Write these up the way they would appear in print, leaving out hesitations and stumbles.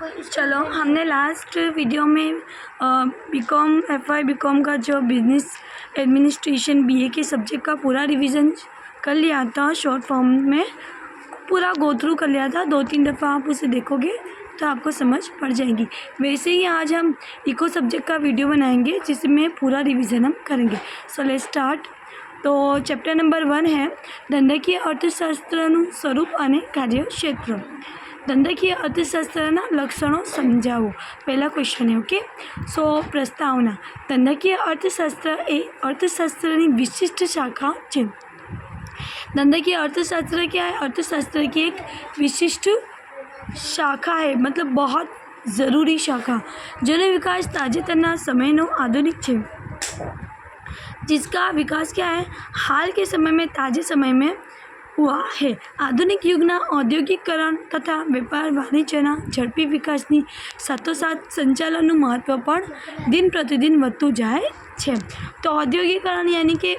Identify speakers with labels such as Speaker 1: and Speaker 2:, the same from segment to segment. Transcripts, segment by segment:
Speaker 1: चलो, हमने last video में बीकॉम FY बीकॉम का जो बिजनेस एडमिनिस्ट्रेशन BA के सब्जेक्ट का पूरा रिवीजन कर लिया था। शॉर्ट फॉर्म में पूरा गो थ्रू कर लिया था। 2-3 दफ़ा आप उसे देखोगे तो आपको समझ पड़ जाएगी। वैसे ही आज हम इको सब्जेक्ट का वीडियो बनाएंगे जिसमें पूरा रिवीजन हम करेंगे। So let's start. तो चैप्टर नंबर 1 है ધંધાકીય અર્થશાસ્ત્રનું સ્વરૂપ અને કાર્યક્ષેત્ર। ધંધાકીય અર્થશાસ્ત્રના લક્ષણો સમજાવો। પહેલા ક્વેશ્ચન है ओके। सो प्रस्तावना। ધંધાકીય અર્થશાસ્ત્ર એ અર્થશાસ્ત્રની વિશિષ્ટ શાખા છે। ધંધાકીય अर्थशास्त्र क्या है? अर्थशास्त्र की एक विशिष्ट शाखा है, मतलब बहुत ज़रूरी शाखा જેનો વિકાસ તાજેતરના સમયનો આધુનિક છે, जिसका विकास क्या है? हाल के समय में, ताजे समय में हुआ है। आधुनिक युगना औद्योगिकरण तथा व्यापार वाणिज्यना झड़पी विकासनी साथोसाथ संचालनનું महत्व પણ दिन प्रतिदिन વધતું જાય છે। तो औद्योगिकरण यानी कि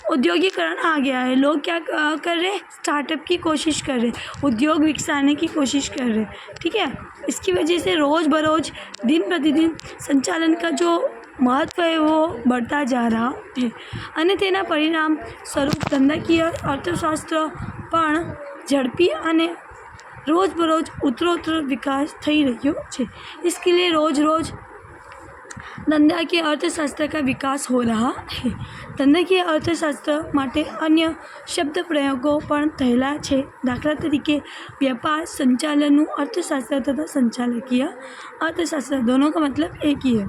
Speaker 1: औद्योगिकरण आ गया है। लोग क्या कर रहे हैं? स्टार्टअप की कोशिश कर रहे, उद्योग विकसाने की कोशिश कर रहे, ठीक है। इसकी वजह से रोज़ बरोज़ दिन प्रतिदिन संचालन का जो महत्व है वो बढ़ता जा रहा है અને તેના પરિણામ સ્વરૂપ ધંધાકીય અર્થશાસ્ત્ર પણ ઝડપી અને રોજબરોજ ઉત્તરોત્તર વિકાસ થઈ રહ્યો છે। इसके लिए रोज़ रोज़ ધંધાકીય અર્થશાસ્ત્ર का विकास हो रहा है। ધંધાકીય અર્થશાસ્ત્ર માટે અન્ય શબ્દ પ્રયોગો પણ થયેલા છે। દાખલા તરીકે व्यापार संचालनનું अर्थशास्त्र तथा संचालकीय अर्थशास्त्र दोनों का मतलब एक ही है।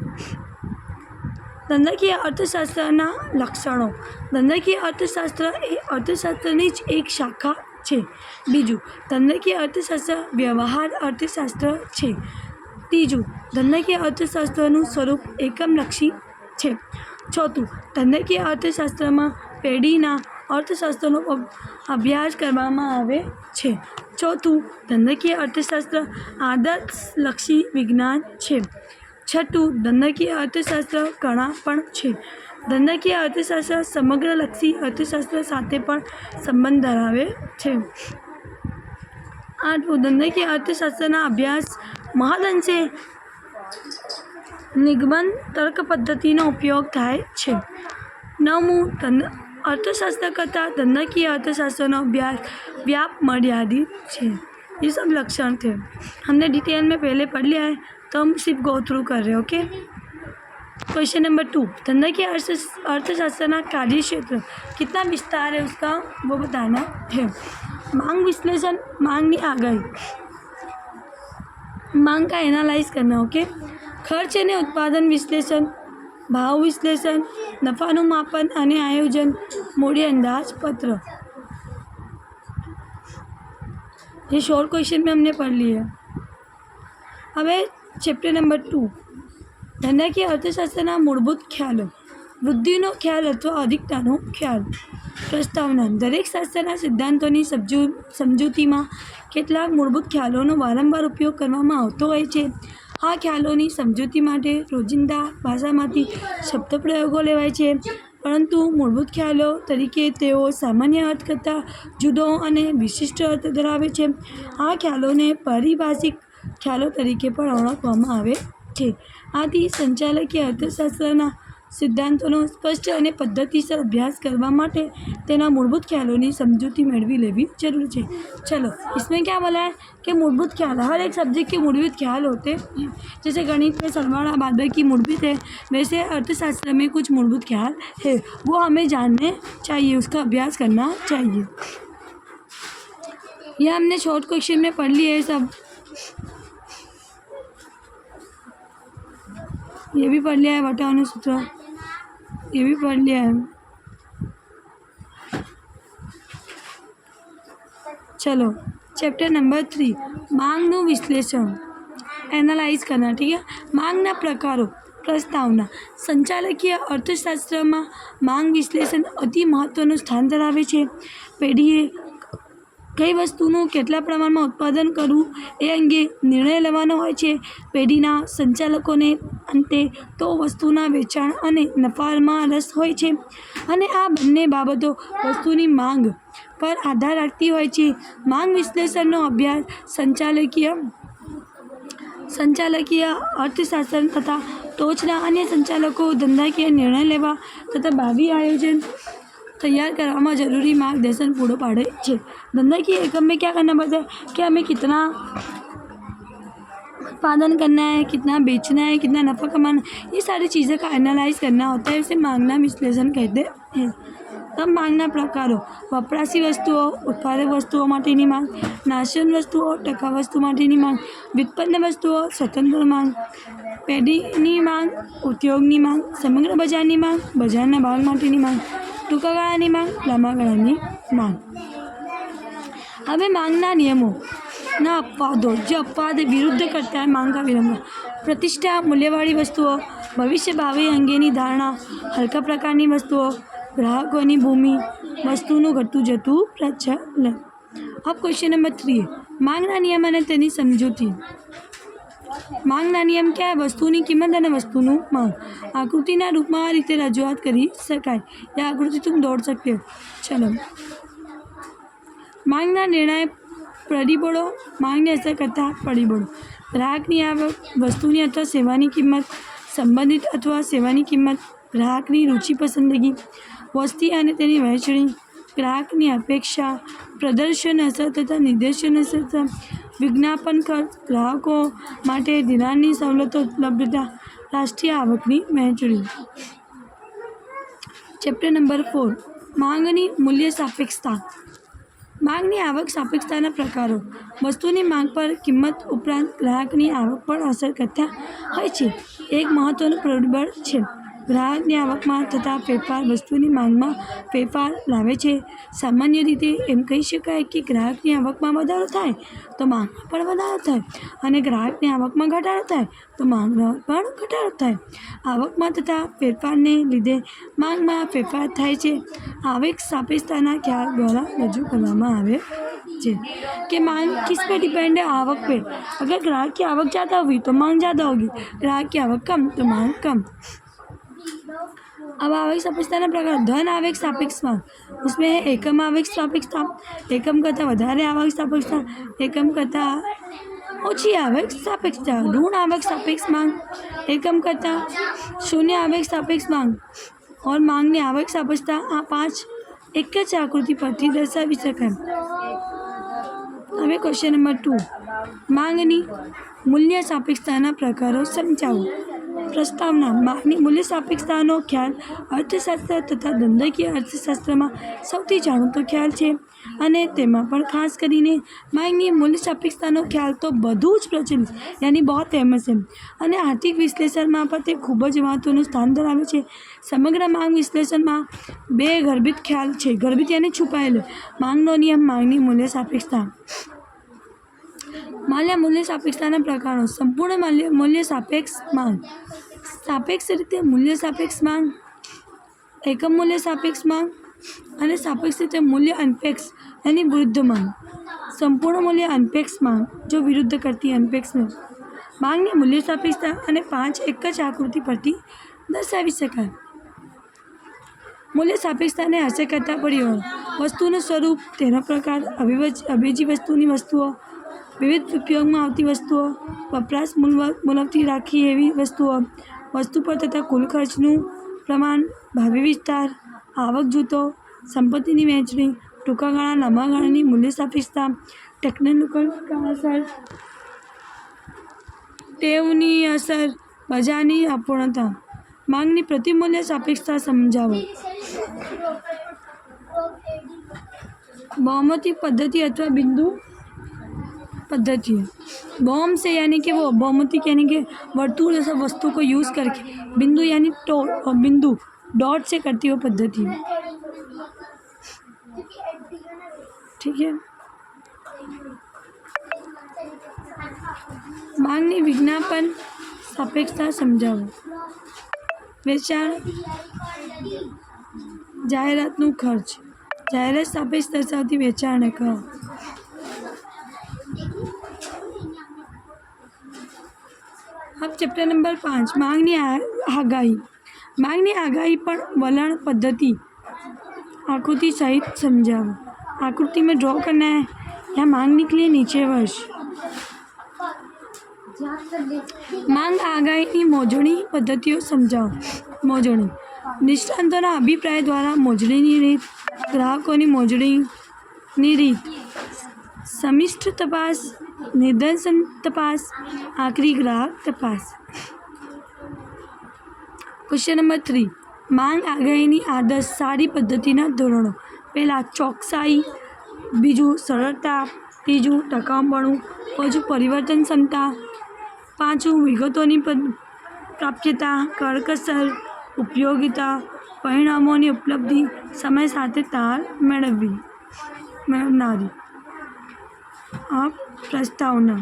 Speaker 1: ધંધાકીય અર્થશાસ્ત્રના લક્ષણો। ધંધાકીય અર્થશાસ્ત્ર એ અર્થશાસ્ત્રની જ એક શાખા છે। બીજું, ધંધાકીય અર્થશાસ્ત્ર વ્યવહાર અર્થશાસ્ત્ર છે। ત્રીજું, ધંધાકીય અર્થશાસ્ત્રનું સ્વરૂપ એકમલક્ષી છે। ચોથું, ધંધાકીય અર્થશાસ્ત્રમાં પેઢીના અર્થશાસ્ત્રનો અભ્યાસ કરવામાં આવે છે। ચોથું, ધંધાકીય અર્થશાસ્ત્ર આદર્શલક્ષી વિજ્ઞાન છે। છઠ્ઠું, ધંધાકીય અર્થશાસ્ત્ર કળા પણ છે। ધંધાકીય અર્થશાસ્ત્ર સમગ્રલક્ષી અર્થશાસ્ત્ર સાથે પણ સંબંધ ધરાવે છે। આઠમું, ધંધાકીય અર્થશાસ્ત્રના અભ્યાસ મહદઅંશે નિગમન તર્ક પદ્ધતિનો ઉપયોગ થાય છે। નવમું, अर्थशास्त्र करता धंधाकीय अर्थशास्त्र अभ्यास व्याप मर्यादित है। ये सब लक्षण थे, हमने डिटेल में पहले पढ़ लिया है तो हम सिर्फ गो थ्रू कर रहे हैं ओके। क्वेश्चन नंबर 2, धंधाकीय अर्थशास्त्र कार्य क्षेत्र कितना विस्तार है उसका वो बताना है। मांग विश्लेषण, मांग की आगाही, मांग का एनालाइज करना ओके। खर्च અને ઉત્પાદન વિશ્લેષણ, ભાવ વિશ્લેષણ, નફાનું માપન અને આયોજન, મૂડી અંદાજપત્ર। ये शॉर्ट क्वेश्चन में हमने पढ़ लिया। હવે ચેપ્ટર નંબર 2, ધંધાકીય અર્થશાસ્ત્રના મૂળભૂત ખ્યાલો। વૃદ્ધિનો ખ્યાલ અથવા અધિકતાનો ખ્યાલ। પ્રસ્તાવના। દરેક શાસ્ત્રના સિદ્ધાંતોની સમજૂતીમાં કેટલાક મૂળભૂત ખ્યાલોનો વારંવાર ઉપયોગ કરવામાં આવતો હોય છે। આ ખ્યાલોની સમજૂતી માટે રોજિંદા ભાષામાંથી શબ્દપ્રયોગો લેવાય છે, પરંતુ મૂળભૂત ખ્યાલો તરીકે તેઓ સામાન્ય અર્થ કરતાં જુદો અને વિશિષ્ટ અર્થ ધરાવે છે। આ ખ્યાલોને પારિભાષિક ખ્યાલો તરીકે પણ ઓળખવામાં આવે છે। આથી સંચાલકીય અર્થશાસ્ત્રના સિદ્ધાંતોનો સ્પષ્ટ અને પદ્ધતિસર અભ્યાસ કરવા માટે તેના મૂળભૂત ખ્યાલોની સમજૂતી મેળવી લેવી જરૂરી છે। चलो, इसमें क्या बोला है कि मूलभूत ख्याल, हर एक सब्जेक्ट के मूलभूत ख्याल होते हैं। जैसे गणित में सरवाड़ा बादबाकी मूलभूत है, वैसे अर्थशास्त्र में कुछ मूलभूत ख्याल है, वो हमें जानने चाहिए, उसका अभ्यास करना चाहिए। यह हमने शॉर्ट क्वेश्चन में पढ़ लिया है सब, ये भी पढ़ लिया है वटानु सूत्र, ये भी पढ़ लिया है। चलो, चैप्टर नंबर 3, मांगનું વિશ્લેષણ, એનાલાઇઝ करना, ठीक है। मांगના પ્રકારો। પ્રસ્તાવના। સંચાલકીય અર્થશાસ્ત્રમાં માંગ વિશ્લેષણ અતિ મહત્ત્વનું સ્થાન ધરાવે છે। પેઢીએ કઈ વસ્તુનું કેટલા પ્રમાણમાં ઉત્પાદન કરવું એ અંગે નિર્ણય લેવાનો હોય છે। પેઢીના સંચાલકોને અંતે તો વસ્તુના વેચાણ અને નફામાં રસ હોય છે અને આ બંને બાબતો વસ્તુની માંગ પર આધાર રાખતી હોય છે। માંગ વિશ્લેષણનો અભ્યાસ સંચાલકીય संचालकीय अर्थशास्त्र तथा टोचना अन्य संचालकों धंधाकीय निर्णय लेवा तथा भावी आयोजन तैयार કરવામાં જરૂરી માર્ગદર્શન પૂરો પાડે છે। धंधाकीय एकम में क्या करना पड़ता है कि हमें कितना उत्पादन करना है, कितना बेचना है, कितना नफ़ा कमाना है, ये सारी चीज़ें का एनालाइज करना होता है। इसे मांगना विश्लेषण कहते हैं। तब मांगना प्रकारों वपराशी वस्तुओं उत्पादक वस्तुओं माटेनी मांग, नाशन वस्तुओं टका वस्तु माटेनी मांग, व्युत्पन्न वस्तुओं स्वतंत्र मांग, પેઢીની માંગ, ઉદ્યોગની માંગ, સમગ્ર બજારની માંગ, બજારના ભાગ માટેની માંગ, ટૂંકા ગાળાની માંગ, લાંબા ગાળાની માંગ। હવે માંગના નિયમો ના અપવાદો, जो अपवाद विरुद्ध करता है मांग का विलंब, प्रतिष्ठा मूल्यवाળી वस्तुओं, भविष्य भावी अंगेनी धारणा, हल्का प्रकारनी वस्तुओं, ग्राहकोनी भूमि, वस्तुનું ઘટતું જતું પ્રચલન। अब क्वेश्चन नंबर 3 માંગના નિયમ અને તેની સમજૂતી। માંગના નિયમ क्या है? વસ્તુની કિંમત અને વસ્તુનું માંગ આકૃતિના રૂપમાં આ રીતે રજૂઆત કરી શકાય। ये आकृति तुम दौड़ सकते हो। चलो માંગના નિર્ણાયક પરિબળો, માંગને અસર કરતા પરિબળો, ગ્રાહકની આવક, વસ્તુની અથવા સેવાની કિંમત, સંબંધિત અથવા સેવાની કિંમત, ગ્રાહકની રુચિ પસંદગી, વસ્તી અને તેની વહેંચણી, ગ્રાહકની અપેક્ષા, પ્રદર્શન અસર તથા નિર્દેશન અસર, વિજ્ઞાપન ખર્ચ, ગ્રાહકો માટે ધિરાણની સવલતો ઉપલબ્ધતા, રાષ્ટ્રીય આવકની વહેંચણી। ચેપ્ટર નંબર 4 માંગની મૂલ્ય સાપેક્ષતા। માંગની આવક સાપેક્ષતાના પ્રકારો વસ્તુની માંગ પર કિંમત ઉપરાંત ગ્રાહકની આવક પર અસર કરતા હોય છે। એક મહત્વનું પરિબળ છે। ગ્રાહકની આવકમાં થતા ફેરફાર વસ્તુની માંગમાં ફેરફાર લાવે છે। સામાન્ય રીતે એમ કહી શકાય કે ગ્રાહકની આવકમાં વધારો થાય તો માંગમાં પણ વધારો થાય અને ગ્રાહકની આવકમાં ઘટાડો થાય તો માંગમાં પણ ઘટાડો થાય। આવકમાં થતા ફેરફારને લીધે માંગમાં ફેરફાર થાય છે। आवक सापेक्षताना ख्याल द्वारा रजू करवामां आवे छे कि मांग किस पे डिपेंड है? आवक पे। अगर ग्राहक की आवक ज़्यादा हुई तो मांग ज़्यादा होगी, ग्राहक की आवक कम तो मांग कम। अब आवक सापेक्षताना प्रकार धन आवक सापेक्ष मांग, उसमें है एकम आवक सापेक्षता, एकम करता वधारे आवक सापेक्षता, एकम करता ओછી आवक सापेक्षता, ऋण आवक सापेक्ष मांग, एकम करता शून्य आवक सापेक्ष मांग और मांगनी आवक सापेक्षता आ 5 एक ज आकृति परथी दर्शावी शकाय। हवे क्वेश्चन नंबर 2 मांगनी मूल्य सापेक्षताना प्रकारो समजावो। प्रस्तावना मांगनी मूल्य सापेक्षतानो ख्याल अर्थशास्त्र तथा धंधाकीय अर्थशास्त्रमां सौथी जाણીતો ખ્યાલ છે અને તેમાં પણ ખાસ કરીને માંગની મૂલ્ય સાપેક્ષતાનો ખ્યાલ તો બધું જ પ્રચલિત યાની બહુ ફેમસ છે અને આર્થિક વિશ્લેષણમાં પણ તે ખૂબ જ મહત્વનું સ્થાન ધરાવે છે। સમગ્ર માંગ વિશ્લેષણમાં બે ગર્ભિત ખ્યાલ છે, ગર્ભિત યાની છુપાયેલો માંગનો નિયમ, માંગની મૂલ્ય સાપેક્ષતા। मूल्य सापेक्षताना प्रकारो संपूर्ण मूल्य सापेक्ष मांग, सापेक्ष रीते मूल्य सापेक्ष मांग, एकम मूल्य सापेक्ष मांग और सापेक्ष रीते मूल्य अनपेक्ष यानी विरुद्ध मांग। संपूर्ण मूल्य अनपेक्ष मांग जो विरुद्ध करती अनपेक्ष मांग ने मूल्य सापेक्षता और 5 एक ज आकृति परथी दर्शावी शकाय। मूल्य सापेक्षता ने असर करता परिबळो वस्तुનું स्वरूप, તેનો પ્રકાર, અવેજી વસ્તુની વસ્તુઓ, विविध उपयोग में आती वस्तुओं, वपराश मूलकथी राखी एवी वस्तुओं, वस्तु पर तथा कुल खर्चनु प्रमाण, भावी विस्तार, आवक जूथों, संपत्ति वहेंचणी, टूंका गाळा लांबा गाळानी मूल्य सापेक्षता, टेक्निकल असर, टेवनी असर, बजारनी अपूर्णता। मांगनी प्रतिमूल्य सापेक्षता समझावो। बहुमती पद्धति अथवा बिंदु पद्धति बॉम से यानी कि वो बहुमती यानी कि वर्तुल जैसा वस्तु को यूज़ करके बिंदु यानी बिंदु डॉट से करती हुई पद्धति। ठीक है। मांगनी विज्ञापन सापेक्षता समझावो। वेचाण जाहेरातनु खर्च, जाहेरात सापेक्ष दर्शावती वेचाण कहो। अब चैप्टर नंबर 5 मांगनी आगाही। मांगनी आगाही पर वलण पद्धति आकृति सहित समझाओ। आकृति में ड्रॉ करना है। यहाँ मांग निकली नीचे वर्ष, માંગ આગાહીની મોજણી પદ્ધતિઓ સમજાવો. મોજણી નિષ્ણાતોના અભિપ્રાય દ્વારા મોજણીની રીત, ગ્રાહકોની મોજણીની રીત, સમિષ્ટ તપાસ, નિદર્શન તપાસ, આખરી ગ્રાહક તપાસ. Question number 3. માંગ આગાહીની આદર્શ સારી પદ્ધતિના ધોરણો. પહેલાં ચોકસાઈ, બીજું સરળતા, ત્રીજું ટકાઉપણું, ચોથું પરિવર્તન ક્ષમતા, પાંચમું વિગતોની પ્રાપ્યતા, કરકસર, ઉપયોગિતા, પરિણામોની ઉપલબ્ધિ, સમય સાથે તાલ મેળવનારી. આ પ્રસ્તાવના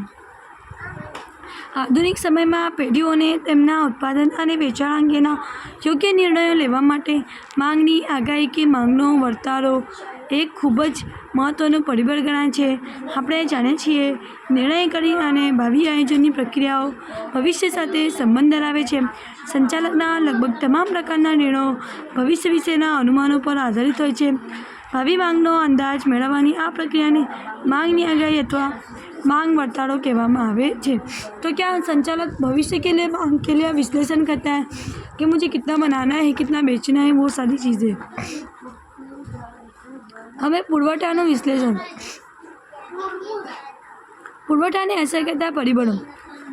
Speaker 1: આધુનિક સમયમાં પેઢીઓને તેમના ઉત્પાદન અને વેચાણ અંગેના યોગ્ય નિર્ણયો લેવા માટે માંગની આગાહી કે માંગનો વર્તારો એક ખૂબ જ મહત્ત્વનું પરિબળ ગણાય છે. આપણે જાણીએ છીએ નિર્ણય કરી અને ભાવિ આયોજનની પ્રક્રિયાઓ ભવિષ્ય સાથે સંબંધ ધરાવે છે. સંચાલકના લગભગ તમામ પ્રકારના નિર્ણયો ભવિષ્ય વિશેના અનુમાનો પર આધારિત હોય છે. ભાવિ માંગનો અંદાજ મેળવવાની આ પ્રક્રિયાને માંગની આગાહી અથવા मांग वर्ताड़ो कहवामां आवे छे. तो क्या संचालक भविष्य के लिए मांग के लिए विश्लेषण करता है कि मुझे कितना बनाना है, कितना बेचना है, वो सारी चीज़ें. हमें पुरवठाનું विश्लेषण. पुरवठाने असर करता परिबळो.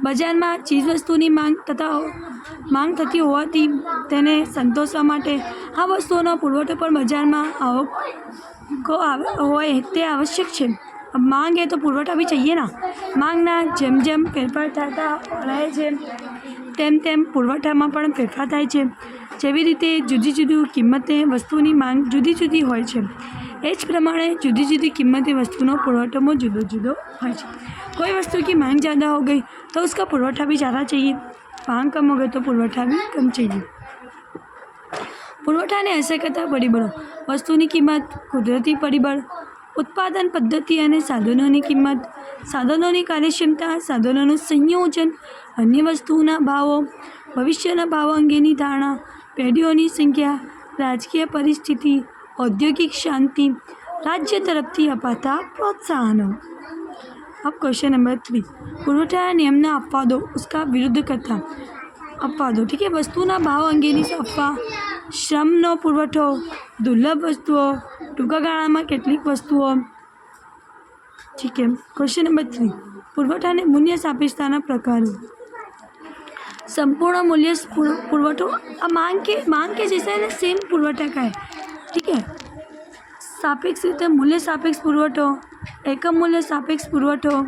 Speaker 1: बजारमां चीजवस्तुनी मांग थती होवाथी तेने संतोषवा माटे आ वस्तुओनो पुरवठो पर बजारमां आवको होय ते आवश्यक छे. अब मांग है तो पुरवठा भी चाहिए ना. मांगना जेम जेम फेरफार थता रहे छे तेम तेम पुरवठामां पण फेरफार थाय छे. जेवी रीते जुदी जुदी किंमते वस्तुनी मांग जुदी जुदी होय छे ए ज प्रमाणे जुदी जुदी किंमते वस्तुनो पुरवठो जुदो जुदो होय छे. कोई वस्तु की मांग ज़्यादा हो गई तो उसका पुरवठा भी ज़्यादा चाहिए. मांग कम हो गई तो पुरवठा भी कम चाहिए. पुरवठाने असर करता परिबळो. वस्तुनी किंमत, कुदरती परिबळ, उत्पादन पद्धति और साधनों की किंमत, साधनों की कार्यक्षमता, साधनों संयोजन, अन्य वस्तुओं भावों, भविष्य भाव अंगेनी धारणा, पेढ़ीओं की संख्या, राजकीय परिस्थिति, औद्योगिक शांति, राज्य तरफथी अपाता प्रोत्साहनों. अब क्वेश्चन नंबर 3. पुरवठा नियमना अपवादो उसका विरुद्ध करता. अपवादो ठीक है. वस्तुना भाव अंगेनी अफवा, श्रमनो पुरवठो, दुर्लभ वस्तुओं, टूंका गाळामां केटलीक वस्तुओं. ठीक है. Question number 3. पुरवठा ने मूल्य सापेक्षताना प्रकारो. संपूर्ण मूल्य पुरवठो मांग के जैसा है ना, सेम पुरवठा का है. ठीक है. सापेक्ष रीते मूल्य सापेक्ष पुरवठो, एकम मूल्य सापेक्ष पुरवठो,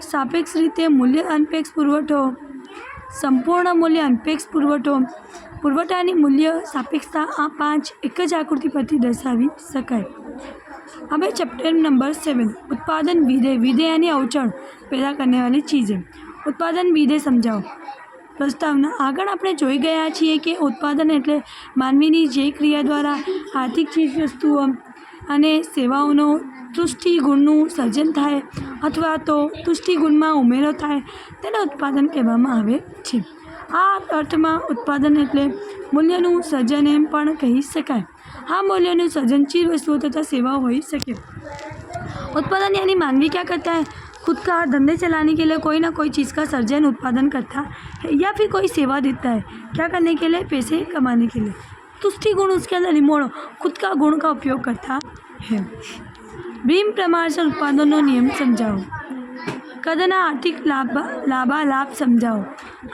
Speaker 1: सापेक्ष रीते मूल्य अनपेक्ष पुरवठो, संपूर्ण मूल्य अनपेक्ष पुरवठो. पुरवठानी मूल्य सापेक्षता आ 5 एक ज आकृति परथी दर्शावी शकाय. हमें चैप्टर नंबर 7 उत्पादन विधेय. विधेय यानी अवचरण पैदा करने वाली चीज़ें. उत्पादन विधेय समझाओ. प्रस्तावना. आगळ आपणे जोई गया छीए कि उत्पादन एटले मानवीनी जे क्रिया द्वारा आर्थिक चीज वस्तुओ अने सेवाओनो तुष्टि गुणનું સર્જન થાય અથવા તો तुष्टि ગુણમાં ઉમેરો થાય તેને ઉત્પાદન કહેવામાં આવે છે. આ અર્થમાં ઉત્પાદન એટલે મૂલ્યનું સર્જન એમ પણ કહી શકાય. આ મૂલ્યનું સર્જન ચીજ વસ્તુઓ તથા સેવાઓ હોઈ શકે. उत्पादन यानी मानवी क्या करता है, खुद का धंधे चलाने के लिए कोई ना कोई चीज़ का सर्जन उत्पादन करता है या फिर कोई सेवा देता है. क्या करने के लिए, पैसे कमाने के लिए. तुष्टि गुण उसके अंदर रिमोड़ खुद का गुण का उपयोग करता है. ब्रीम प्रमाण से उत्पादनों नियम समझाओ. कदना आर्थिक लाभालाभ समझाओ.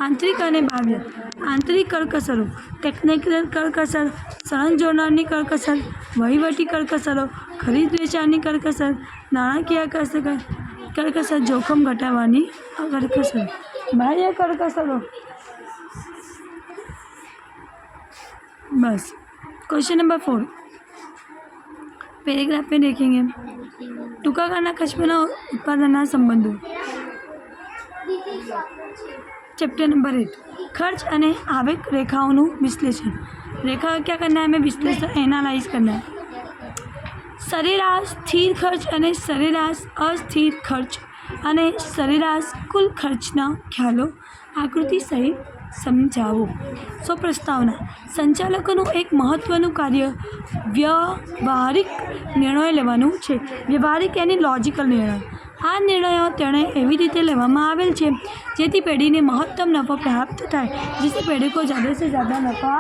Speaker 1: आंतरिक और बाह्य. आंतरिक करकसरो, टेक्निकल करकसर, सड़न जोड़नानी करकसर, वहीवटी करकसरो, खरीद वेचाणी करकसर, नाણાકીય करकसर, जोखम घटाडવાની करकसर. बाह्य करकसरो. बस. क्वेश्चन नंबर 4 पैराग्राफ में देखेंगे. टूंका गाळाना खर्चना उत्पादनना संबंधों. चैप्टर नंबर 8 खर्च अने आवक रेखाओं विश्लेषण. रेखा क्या करना है, हमें विश्लेषण एनालाइज करना है. सरेराश स्थिर खर्च अने सरेराश अस्थिर खर्च अने सरेराश कुल खर्चना ख्यालों आकृति सहित समझावो. सो प्रस्तावना. संचालकोનું એક મહત્વનું કાર્ય વ્યવહારિક નિર્ણય લેવાનું છે. વ્યવહારિક यानी लॉजिकल निर्णय. આ નિર્ણયો તેણે એવી રીતે લેવામાં આવેલ છે જેથી પેઢીને મહત્તમ નફો પ્રાપ્ત થાય, जिससे पेढ़ी को ज़्यादा से ज़्यादा नफ़ा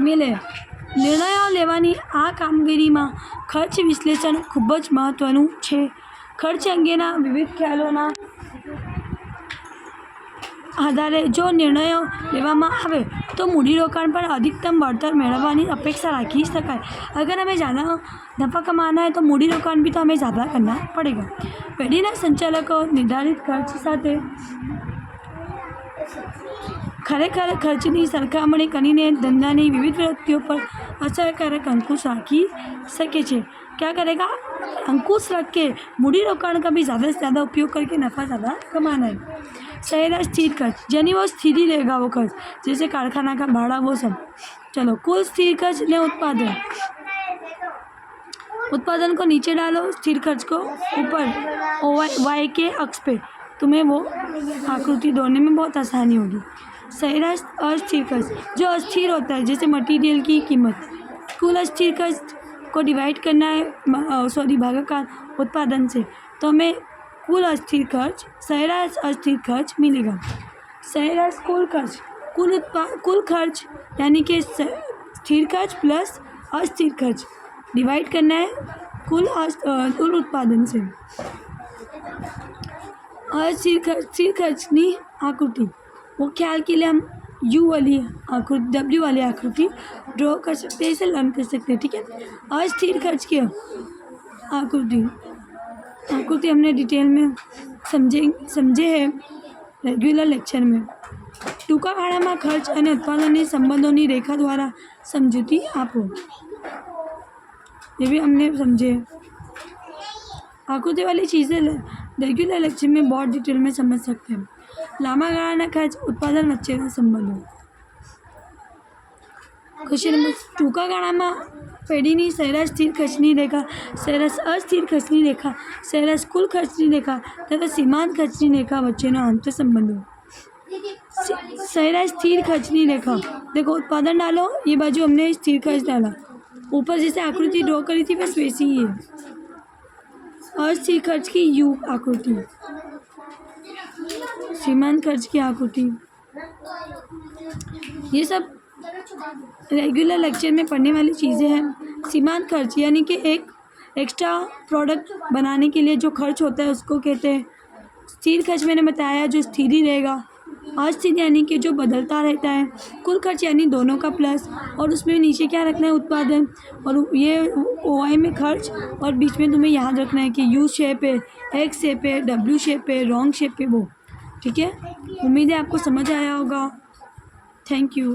Speaker 1: मिले। નિર્ણયો લેવાની આ કામગીરીમાં ખર્ચ વિશ્લેષણ ખૂબ જ મહત્ત્વનું છે। ખર્ચ અંગેના વિવિધ ખ્યાલોના આધારે જો નિર્ણયો લેવામાં આવે तो મૂડીરોકાણ पर अधिकतम वળતર મેળવવાની अपेक्षा રાખી શકાય। अगर हमें ज़्यादा नफ़ा कमाना है तो મૂડીરોકાણ भी तो हमें ज़्यादा करना पड़ेगा। પેઢીના સંચાલકો નિર્ધારિત ખર્ચ સાથે ખરેખર ખર્ચની સરખામણી કરીને ધંધાની વિવિધ પ્રવૃત્તિઓ પર અસરકારક अंकुश રાખી શકે છે। क्या करेगा? अंकुश रख के मूડીરોકાણ का भी ज़्यादा से ज़्यादा उपयोग करके नफ़ा ज़्यादा कमाना है। सरेराश स्थिर खर्च यानी वो स्थिर ही रहेगा वो खर्च, जैसे कारखाना का भाड़ा वो सब। चलो कुल स्थिर खर्च ने उत्पादन को नीचे डालो, स्थिर खर्च को ऊपर वाई के अक्ष पे, तुम्हें वो आकृति दौड़ने में बहुत आसानी होगी। सरेराश अस्थिर खर्च जो अस्थिर होता है, जैसे मटेरियल की कीमत। कुल अस्थिर खर्च को डिवाइड करना है भागाकार उत्पादन से, तो हमें कुल अस्थिर खर्च सरेराश अस्थिर खर्च मिलेगा। सरेराश कुल खर्च कुल खर्च यानी कि स्थिर खर्च प्लस अस्थिर खर्च डिवाइड करना है कुल उत्पादन से। स्थिर खर्चनी आकृति वो ख्याल के लिए हम यू वाली आकृति डब्ल्यू वाली आकृति ड्रॉ कर सकते हैं, इसे लर्न कर सकते हैं। ठीक है, अस्थिर खर्च की आकृति हमने डिटेल में समझे है रेग्युलर लेक्चर में। टूंका गाळाમાં ખર્ચ અને ઉત્પાદનની સંબંધોની રેખા દ્વારા સમજૂતી આપો, ये भी हमने समझे। आकृति वाली चीज़ें रेग्युलर लेक्चर में बहुत डिटेल में समझ सकते हैं। लांबा गाळाના ખર્ચ ઉત્પાદન વચ્ચેના સંબંધો। क्वेश्चन नंबर टूंका गाळाમાં પેઢીની સરેરાશ સ્થિર ખર્ચની રેખા, સરેરાશ અસ્થિર ખર્ચની રેખા, સરેરાશ કુલ ખર્ચની રેખા તથા સીમાંત ખર્ચની રેખા વચ્ચેનો આંતર સંબંધો। सरेराश स्थिर खर्चनी रेखा, देखो उत्पादन डालो, ये बाजू हमने स्थिर खर्च डाला, ऊपर जैसे आकृति ड्रॉ करी थी बस वैसी ही है। अस्थिर खर्च की यू आकृति, सीमांत खर्च की आकृति, ये सब रेगुलर लेक्चर में पढ़ने वाली चीज़ें हैं। सीमांत खर्च यानी कि एक एक्स्ट्रा प्रोडक्ट बनाने के लिए जो खर्च होता है उसको कहते हैं। स्थिर खर्च मैंने बताया जो स्थिर ही रहेगा। अस्थिर यानी कि जो बदलता रहता है। कुल खर्च यानी दोनों का प्लस, और उसमें नीचे क्या रखना है उत्पादन, और ये OI में खर्च, और बीच में तुम्हें याद रखना है कि यू शेप है, एक्स शेप है, डब्ल्यू शेप है, रॉन्ग शेप है वो। ठीक है, उम्मीद है आपको समझ आया होगा। Thank you.